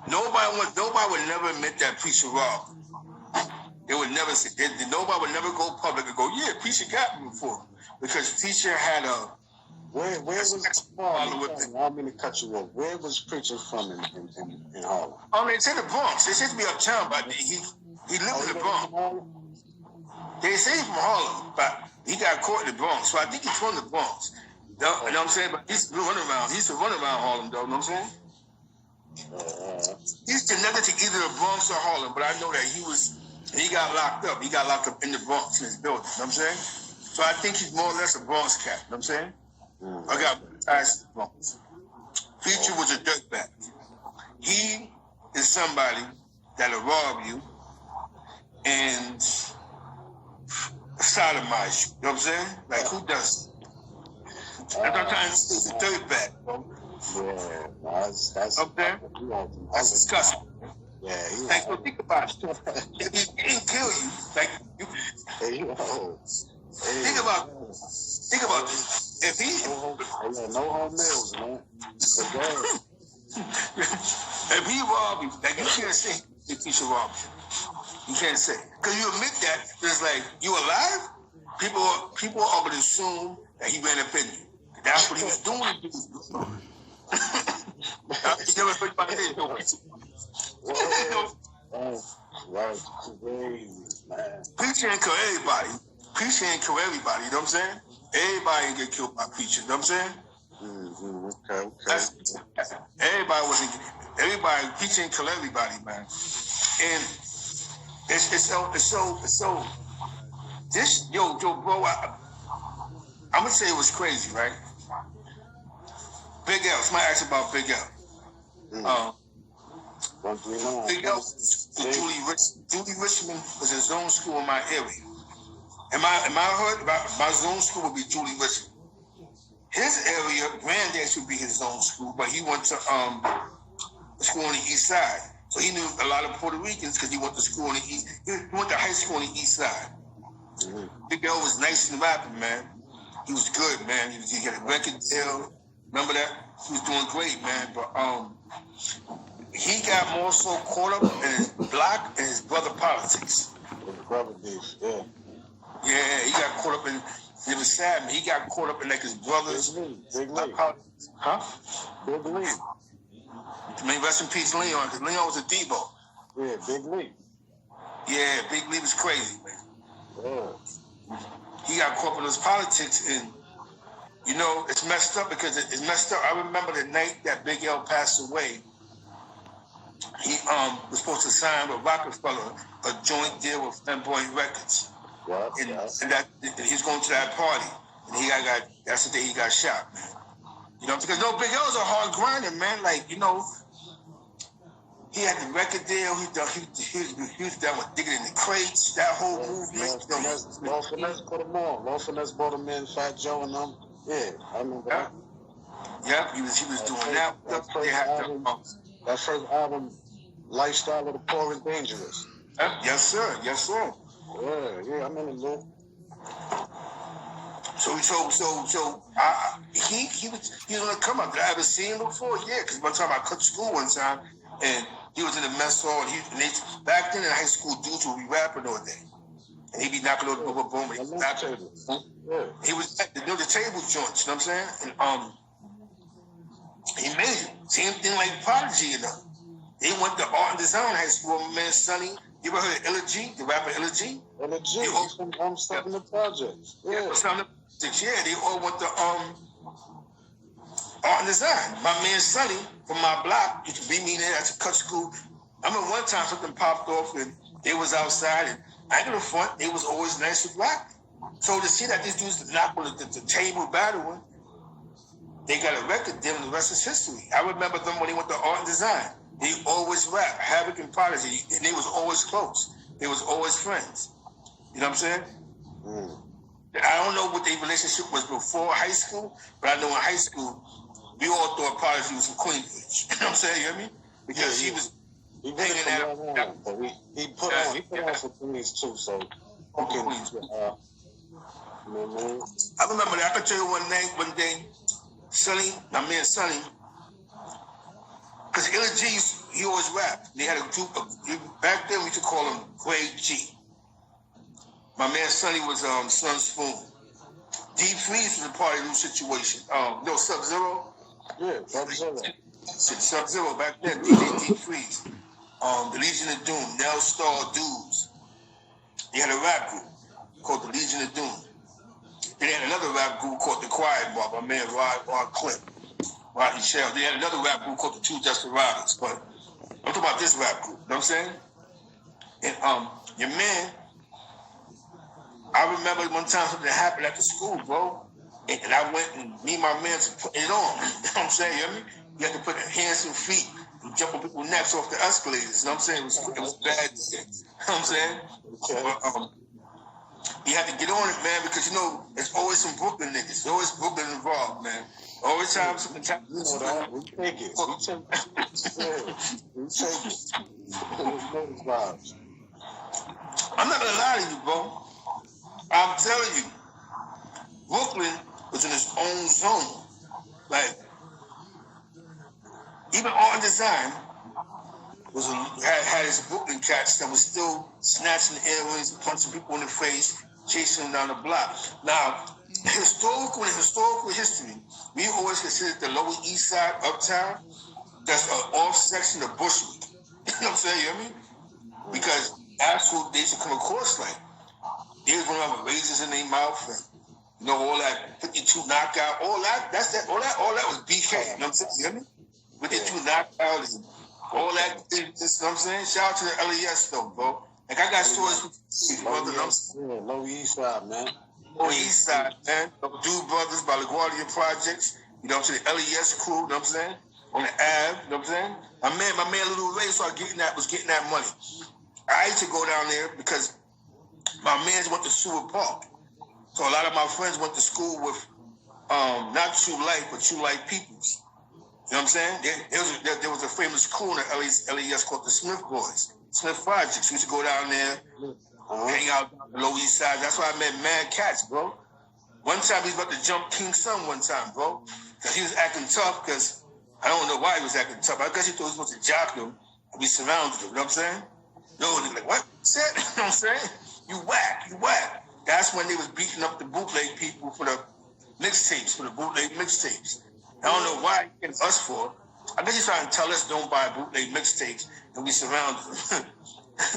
Nobody would never admit that preacher robbed. They would never say. Nobody would never go public and go, "Yeah, preacher got me before," because preacher had a. Where was? I don't mean to cut you off. Where was preacher from in Harlem? They say the Bronx. They said to be uptown, but he lived in the Bronx. They say he's from Harlem, but he got caught in the Bronx. So I think he's from the Bronx. You know what I'm saying? But he's running around. He used to run around Harlem, though. You know what I'm saying? He's connected to either the Bronx or Harlem, but I know that he got locked up. He got locked up in the Bronx in his building. You know what I'm saying? So I think he's more or less a Bronx cat. You know what I'm saying? I got ties to the Bronx. Preacher was a dirtbag. He is somebody that'll rob you and sodomize you. You know what I'm saying? Like, who does? Sometimes it's a dirtbag, bro. Yeah, that's okay. That's disgusting. Yeah, like, so think about it. If he didn't kill you, like, think about this. If he no home meals, man. If he robbed you, like, you can't say if he should rob you. You can't say, because you admit that it's like, you alive. People are going to assume that he ran up in you. That's what he was doing. You never heard about this, no. Right, man. Preacher ain't kill everybody. You know what I'm saying? Everybody ain't get killed by preacher, you know what I'm saying? Okay. Preacher ain't kill everybody, man. And it's so this, yo, bro, I'm gonna say it was crazy, right? Big L, somebody asked about Big L. Big L, Julie Richmond was his own school in my area. Am I heard about my zone school would be Julie Richmond. His area, Granddad would be his own school, but he went to school on the east side. So he knew a lot of Puerto Ricans because he went to school on the east. He went to high school on the east side. Big L was nice and rapping, man. He was good, man. He had a record deal. Remember that? He was doing great, man. But he got more so caught up in his block and his brother politics. His brother did, yeah. Yeah, he got caught up in. It was sad, man. He got caught up in like his brothers. Big Lee. Huh? Big Lee. I mean, rest in peace, Leon, because Leon was a Debo. Yeah, Big Lee. Yeah, Big Lee was crazy, man. Yeah. He got caught up in his politics, and you know, it's messed up because it's messed up. I remember the night that Big L passed away. he was supposed to sign with Rockefeller a joint deal with Flamboyant Records. And that he's going to that party, and he got that's the day he got shot, man. You know, because no Big L was a hard grinder, man. Like, you know, he had the record deal. He was down with digging in the crates. That whole movement. Law Finesse put him on. Law Finesse brought him in. Fat Joe and them. Yeah, I remember that. Yeah, he was doing that. That first album, Lifestyle of the Poor and Dangerous. Yes, sir. Yes, sir. Yeah, I remember Lou. So he was gonna come up. Did I ever see him before? Yeah, because one time I cut school one time and he was in the mess hall. And back then in high school, dudes would be rapping all day, and he'd be knocking on the boom boom. And he was at the table joints. You know what I'm saying? And he made it. Same thing like Prodigy, you know. He went to art and design high school. My man Sonny. You ever heard of Illa G, the rapper Illa G? Illa G, he's from stuff in the projects. Yeah, they all went to art and design. My man Sonny from my block used to be me there at the cut school. I remember one time something popped off and they was outside and I ain't gonna front, they was always nice with black. So to see that these dudes knock on the table battling, they got a record deal and the rest is history. I remember them when they went to art and design. They always rap, Havoc and Prodigy, and they was always close. They was always friends. You know what I'm saying? I don't know what their relationship was before high school, but I know in high school, we all thought Prodigy was from Queensbridge. You know what I'm saying? You hear me? Because he was hanging out. But he put on for Queens too, so. Okay. I remember that. I could tell you one day, Sonny, my man Sonny, because Illa G, he always rapped. They had a group back then we used to call him Grade G. My man Sonny was Sun Spoon. D Freeze was a part of the situation. No, Sub-Zero. Yeah, Sub-Zero. Sub-Zero back then, D Freeze. The Legion of Doom, Nell Star Dudes. They had a rap group called the Legion of Doom. Then they had another rap group called the Quiet Bar, my man Rod Clip. Rodney Shell. They had another rap group called the Two Desperados, but I'm talking about this rap group. You know what I'm saying? And your man, I remember one time something happened at the school, bro. And I went and me and my man put it on. You know what I'm saying? You hear me? You had to put hands and feet and jump on people's necks off the escalators. You know what I'm saying? It was bad shit. You know what I'm saying? Okay. But, you had to get on it, man, because you know it's always some Brooklyn niggas. There's always Brooklyn involved, man. Always time something. You know that. We take it. We take it. I'm not gonna lie to you, bro. I'm telling you, Brooklyn was in its own zone. Like, even art and design had his Brooklyn cats that was still snatching the airways, punching people in the face, chasing them down the block. Now, historical history, we always considered the Lower East Side, Uptown, that's an off section of Bushwick. You know what I'm saying? You hear me? Because actual they used to come across like they was running with razors in their mouth and you know all that 52 knockout, all that was BK. You know what I'm saying? You hear me? 52 knockout and all that. You know what I'm saying? Shout out to the LES though, bro. Like I got stories with brother. Lower East Side, man. Lower East Side, man. Dude Brothers by LaGuardia Projects. You know, to the LES crew. You know what I'm saying? On the Ave. You know what I'm saying? My man Little Ray started getting that money. I used to go down there because my mans went to Seward Park. So a lot of my friends went to school with not True Life, but True Life Peoples. You know what I'm saying? There was a famous crew in the LES called the Smith Boys, Smith Projects. We used to go down there, hang out on the Lower East Side. That's why I met Mad Cats, bro. One time he was about to jump King Son one time, bro. Because he was acting tough because I don't know why he was acting tough. I guess he thought he was supposed to jock him and be surrounded him. You know what I'm saying? No, they're like, what? You know what I'm saying? You whack. That's when they was beating up the bootleg people for the mixtapes, for the bootleg mixtapes. I don't know why he getting us for. I guess he's trying to tell us don't buy bootleg mixtapes and we surrounded them.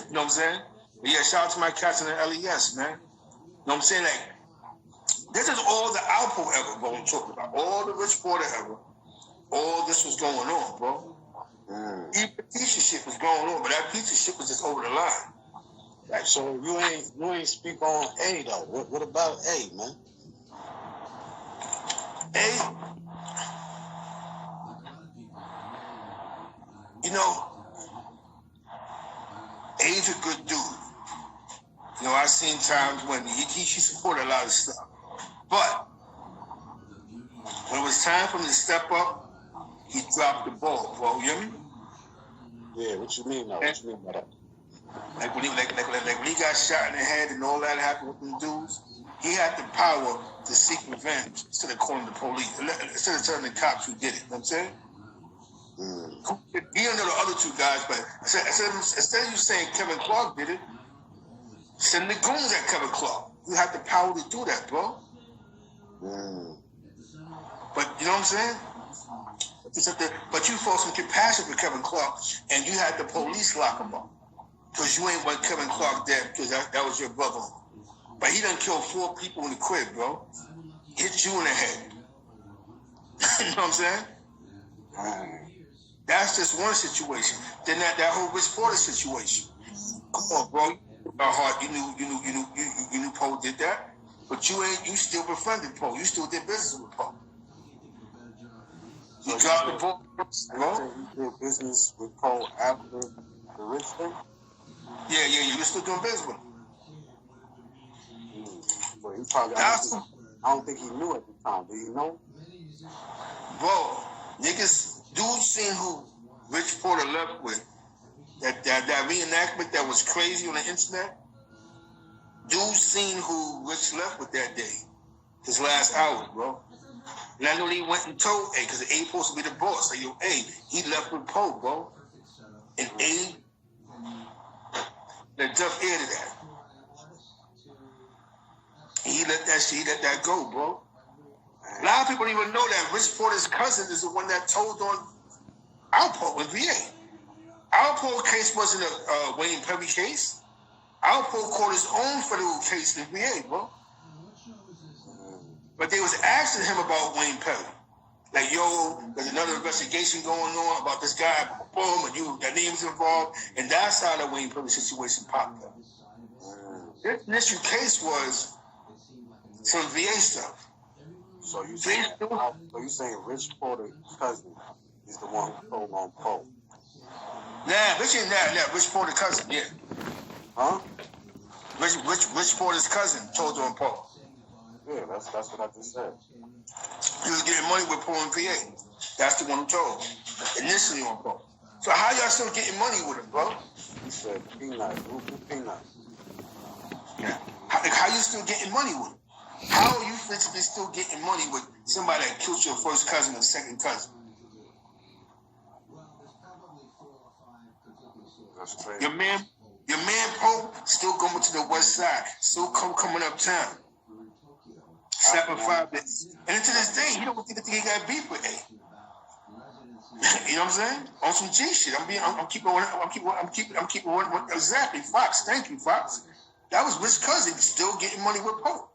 You know what I'm saying? But yeah, shout out to my cats in the LES, man. You know what I'm saying? Like, this is all the Alpo era, bro, I'm talking about. All the Rich Porter era. All this was going on, bro. Even the pizza shit was going on, but that pizza shit was just over the line. Right. So you ain't speak on A though. What about A, man? A, you know, A's a good dude. You know, I've seen times when he supported a lot of stuff. But when it was time for him to step up, he dropped the ball, bro. You hear me? Yeah, what you mean though? What you mean by that? Like when he got shot in the head and all that happened with them dudes, he had the power to seek revenge instead of calling the police, instead of telling the cops who did it. You know what I'm saying? He and the other two guys, but instead of you saying Kevin Clark did it, send the goons at Kevin Clark. You have the power to do that, bro. But you know what I'm saying? But you felt some compassion for Kevin Clark, and you had the police lock him up. Because you ain't want Kevin Clark dead, because that was your brother. But he done killed 4 people in the crib, bro. Hit you in the head. You know what I'm saying? That's just one situation. Then that whole Rich Porter situation. Come on, bro. You knew Poe did that, but you still befriended Poe. You still did business with Poe. You dropped the ball, bro. You did business with Poe after the Rich thing? Yeah, you were still doing business with him. Well, he probably, I don't think he knew at the time. Do you know? Bro, dude seen who Rich Porter left with. That reenactment that was crazy on the internet. Dude seen who Rich left with that day. His last hours, bro. And I know he went and told A, because A supposed to be the boss. Like, yo, A, he left with Poe, bro. And A, the deaf ear to that. He let that go, bro. A lot of people don't even know that Rich Porter's cousin is the one that told on Alpo in VA. Alpo case wasn't a Wayne Perry case. Alpo called his own federal case in VA, bro. But they was asking him about Wayne Perry. Like, yo, there's another investigation going on about this guy, boom, and that name's involved. And that's how the Wayne Perry situation popped up. This initial case was some VA stuff. So you saying Rich Porter's cousin is the one who told on Poe? Rich Porter's cousin, yeah. Huh? Rich Porter's cousin told on Poe. Yeah, that's what I just said. He was getting money with Poe in VA. That's the one who told. Initially on Poe. So how y'all still getting money with him, bro? He said peanut, peanut. Yeah. How you still getting money with him? How are you physically still getting money with somebody that killed your first cousin or second cousin? That's crazy. Your man Poe still going to the west side, still coming uptown. 7-5 days. And to this day, he don't think he got beef with A. You know what I'm saying? On some G shit. I'm keeping one exactly. Fox, thank you, Fox. That was Rich cousin still getting money with Poe.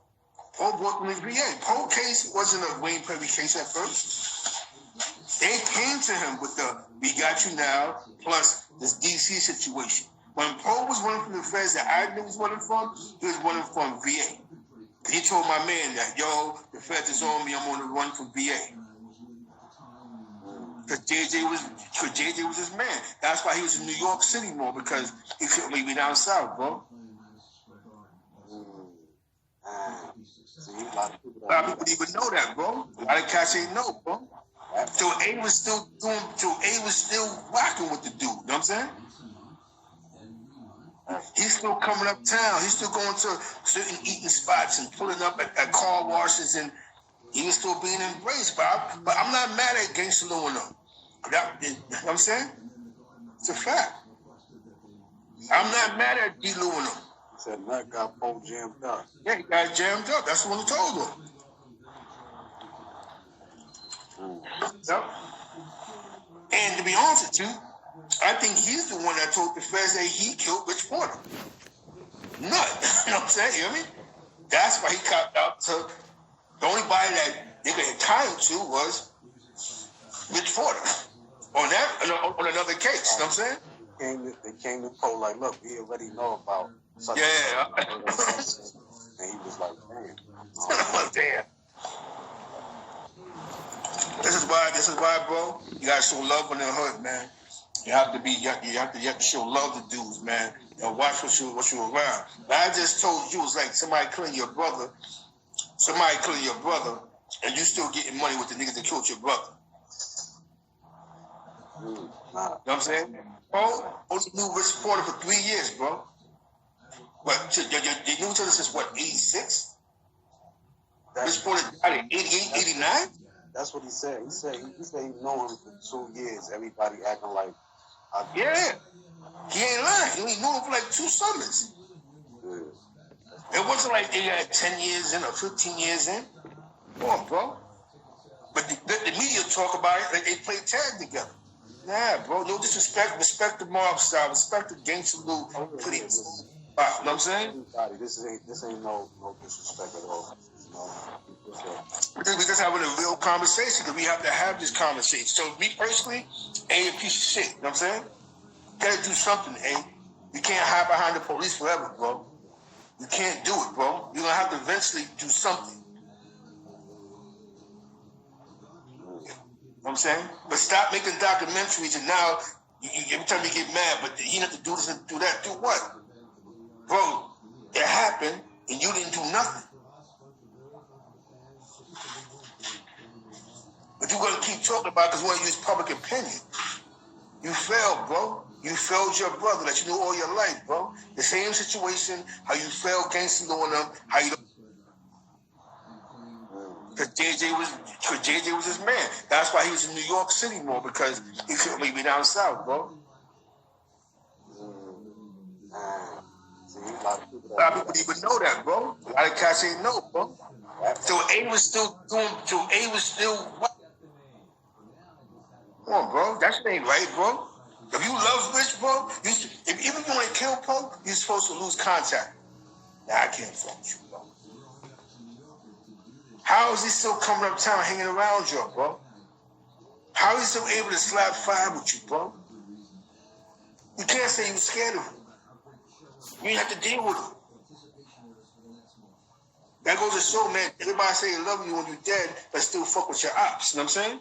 Poe brought him in VA. Poe case wasn't a Wayne Perry case at first. They came to him with the "we got you now" plus this DC situation. When Poe was running from the feds that I knew he was running from VA. He told my man that, yo, the feds is on me, I'm on the run from VA. Because JJ was his man. That's why he was in New York City more, because he couldn't leave me down south, bro. A lot of people didn't even know that, bro. A lot of cats ain't know, bro. So A was still rocking with the dude, you know what I'm saying? He's still coming uptown. He's still going to certain eating spots and pulling up at car washes, and he was still being embraced. But I'm not mad at Gangsta Lou and them. You know what I'm saying? It's a fact. I'm not mad at D. Lou and them. He said Nut got Poe jammed up. Yeah, he got jammed up. That's what he told him. Yep. And to be honest with you, I think he's the one that told the feds that he killed Rich Porter. Nut. You know what I'm saying? You know what I mean? That's why he copped out to the only body that nigga had time to was Rich Porter. on another case. You know what I'm saying? They came to Poe like, look, we already know about such Yeah. and he was like, damn. Damn. This is why, bro. You gotta show love in the hood, man. You have to show love to dudes, man. And watch what you around. But I just told you, it's like somebody killing your brother, and you still getting money with the niggas that killed your brother. Nah. You know what I'm saying? Bro, only knew Rich Porter for 3 years, bro. But they knew each other since what, 86? Rich Porter died in 88, 89? That's what he said. He said he known him for 2 years. Everybody acting like, yeah. He ain't lying. He only knew him for like 2 summers. Yeah. It wasn't like they had 10 years in or 15 years in. Come on, bro. But the media talk about it like they play tag together. Nah, bro. No disrespect. Respect the mob style. Respect the gangster loot. Please. You know what I'm saying? This ain't no disrespect at all. We're just having a real conversation because we have to have this conversation. So me personally, ain't a piece of shit. You know what I'm saying? Gotta do something, A. You can't hide behind the police forever, bro. You can't do it, bro. You're gonna have to eventually do something. You know what I'm saying? But stop making documentaries and now every time you get mad, but he have to do this and do that. Do what? Bro, it happened and you didn't do nothing. But you're gonna keep talking about it because you want to use public opinion. You failed, bro. You failed your brother that you knew all your life, bro. The same situation, how you failed gangster on them, how you don't. Because JJ was his man. That's why he was in New York City more, because he couldn't leave me down south, bro. A lot of people didn't even know that, bro. A lot of cats ain't know, bro. So A was still what? Come on, bro. That shit ain't right, bro. If you love Rich, bro, even if you want to kill Poe, you're supposed to lose contact. Nah, I can't fuck with you, bro. How is he still coming uptown hanging around you, bro? How is he still able to slap five with you, bro? You can't say you were scared of him. You have to deal with him. That goes to show, man, everybody say they love you when you're dead, but still fuck with your ops. You know what I'm saying?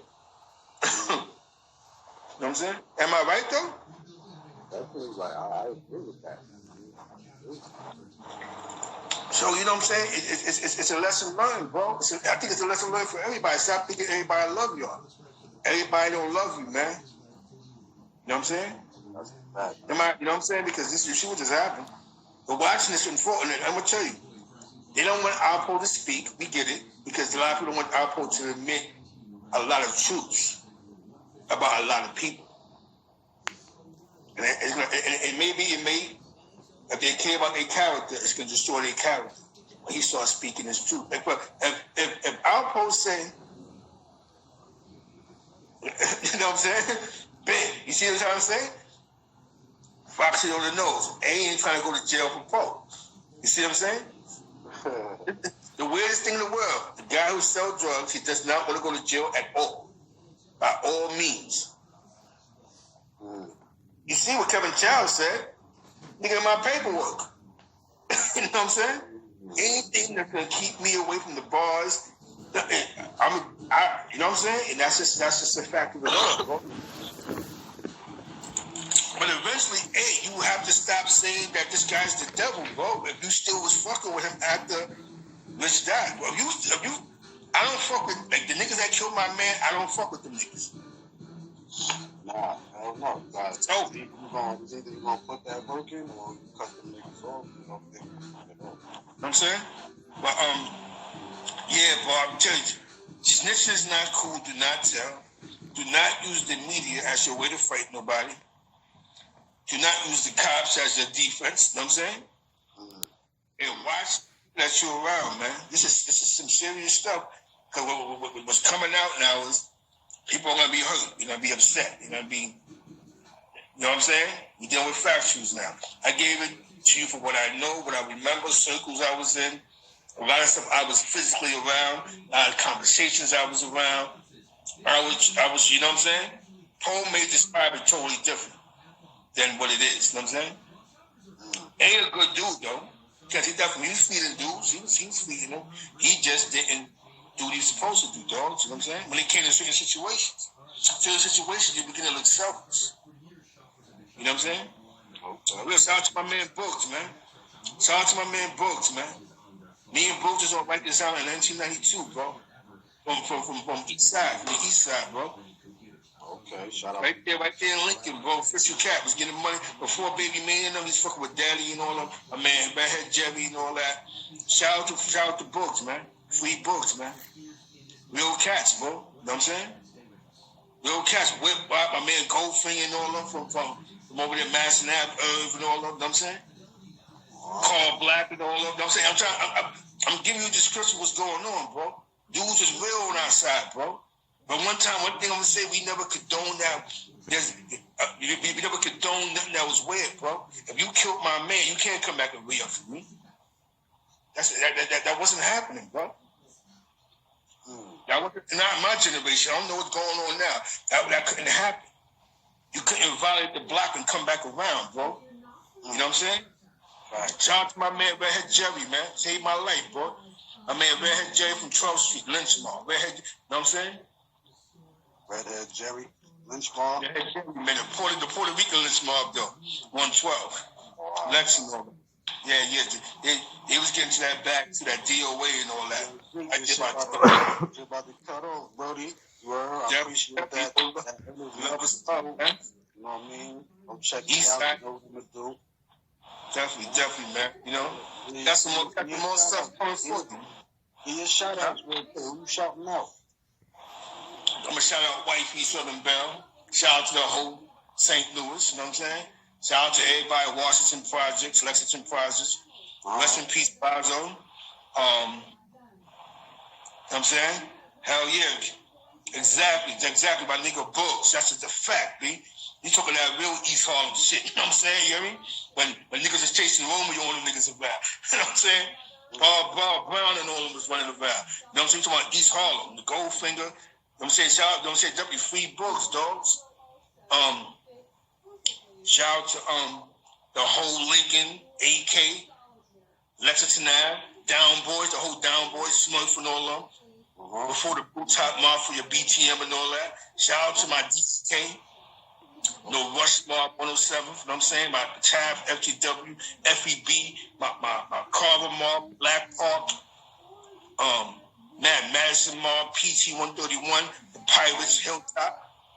You know what I'm saying? Am I right, though? Definitely right. I agree with that. So, you know what I'm saying? It's a lesson learned, bro. I think it's a lesson learned for everybody. Stop thinking everybody love y'all. Everybody don't love you, man. You know what I'm saying? That's bad. You know what I'm saying? Because this shit just happened. But watching this unfold, and I'm going to tell you, they don't want Alpo to speak. We get it. Because a lot of people don't want Alpo to admit a lot of truths about a lot of people. And if they care about their character, it's going to destroy their character. When he starts speaking his truth. If Alpo say, you know what I'm saying? Big. You see what I'm saying? Fox it on the nose. A ain't trying to go to jail for Poe. You see what I'm saying? The weirdest thing in the world, the guy who sells drugs, he does not want to go to jail at all. By all means. You see what Kevin Childs said? Nigga, my paperwork. You know what I'm saying? Anything that's gonna keep me away from the bars, you know what I'm saying? And that's just a fact of it all, bro. But eventually, you have to stop saying that this guy's the devil, bro. If you still was fucking with him after Rich died, bro. I don't fuck with, like, the niggas that killed my man, I don't fuck with them niggas. Nah, hell no. Guys, so, either you're gonna put that work in or you cut them niggas off. You know what I'm saying? But, yeah, bro, I'm telling you, snitching is not cool. Do not tell. Do not use the media as your way to fight nobody. Do not use the cops as your defense. You know what I'm saying? And watch that you're around, man. This is some serious stuff. Because what's coming out now is people are going to be hurt. You're going to be upset. You're going to be, you know what I'm saying? You're dealing with factuals now. I gave it to you for what I know, what I remember, circles I was in, a lot of stuff I was physically around, a lot of conversations I was around. I was, you know what I'm saying? Paul may describe it totally different than what it is. You know what I'm saying? Ain't a good dude though, because he was feeding dudes. He was feeding them. He just didn't do what he was supposed to do, dog. You know what I'm saying? When it came to certain situations, you begin to look selfish. You know what I'm saying? Real shout out to my man Books, man. Shout out to my man Books, man. Me and Books is on write this out in 1992, bro. From east side, from the east side, bro. Okay, shout out. Right there in Lincoln, bro. Fisher Cat was getting money before Baby Man and them. He's fucking with Daddy and all them. My man, Redhead Jerry and all that. Shout out to Books, man. Free Books, man. Real cats, bro. You know what I'm saying? Real cats. Whip my man Goldfinger and all them from over there, Madison Ave, Irv and all them. You know what I'm saying? Carl Black and all them. You know what I'm saying? I'm giving you a description of what's going on, bro. Dudes is real on our side, bro. But one thing I'm gonna say, we never condone that. We never condone nothing that was weird, bro. If you killed my man, you can't come back and re-up for me. That wasn't happening, bro. That wasn't not my generation. I don't know what's going on now. That couldn't happen. You couldn't violate the block and come back around, bro. You know what I'm saying? Right. Shout out to my man Redhead Jerry, man. Saved my life, bro. My man Redhead Jerry from 12th Street, Lynchmore. Redhead, you know what I'm saying? Redhead Jerry, Lynchmore. Yeah, man, the Puerto Rican Lynchmore, though. 112. Wow. Lexington. Yeah. He was getting to that back, to that DOA and all that. I did my about to cut off, Brody. I appreciate that. You know what I mean? I'm checking out. You know what I'm going to do. Definitely, man. You know, that's some more stuff coming forward. Give you a shout out. Who you shouting out? I'm going to shout out Wifey Southern Bell. Shout out to the whole St. Louis, you know what I'm saying? Shout out to everybody at Washington Projects, Lexington Projects. Rest in peace, Bazo. You know what I'm saying? Hell yeah. Exactly, my nigga Books. That's just a fact, B. You talking that real East Harlem shit, you know what I'm saying? You hear me? When niggas is chasing Roma, you all them niggas around. You know what I'm saying? Bob Brown and all them was running around. You know what I'm saying? You talking about East Harlem, the Goldfinger. You know what I'm saying? Shout out, don't say W Free Books, dogs. Shout out to the whole Lincoln, AK, Lexington Ave, Down Boys, the whole Down Boys, Smurf and all them. Before the Rooftop Mafia, BTM and all that. Shout out to my DK. No Rush Mob 107, you know what I'm saying? My Tab, FTW, FEB, my Carver Mob, Black Park, Madison Mob, PT 131, the Pirates, Hilltop,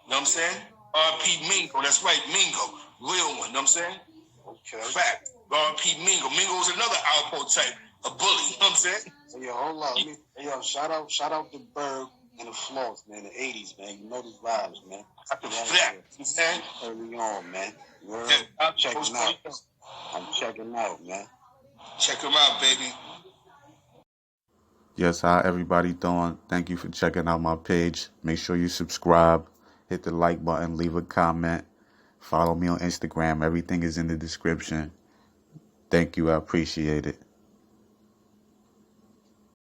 you know what I'm saying? RP Mingo, that's right, Mingo, real one, you know what I'm saying? Okay. Fact, RP Mingo. Mingo was another Alpo type, a bully, you know what I'm saying? Hey, yo, hold on. Shout out to Berg and the Floss, man, the 80s, man. You know these vibes, man. Early on, man. I'm checking out, man. Check them out, baby. Yes, how everybody doing? Thank you for checking out my page. Make sure you subscribe, hit the like button, leave a comment, follow me on Instagram. Everything is in the description. Thank you. I appreciate it.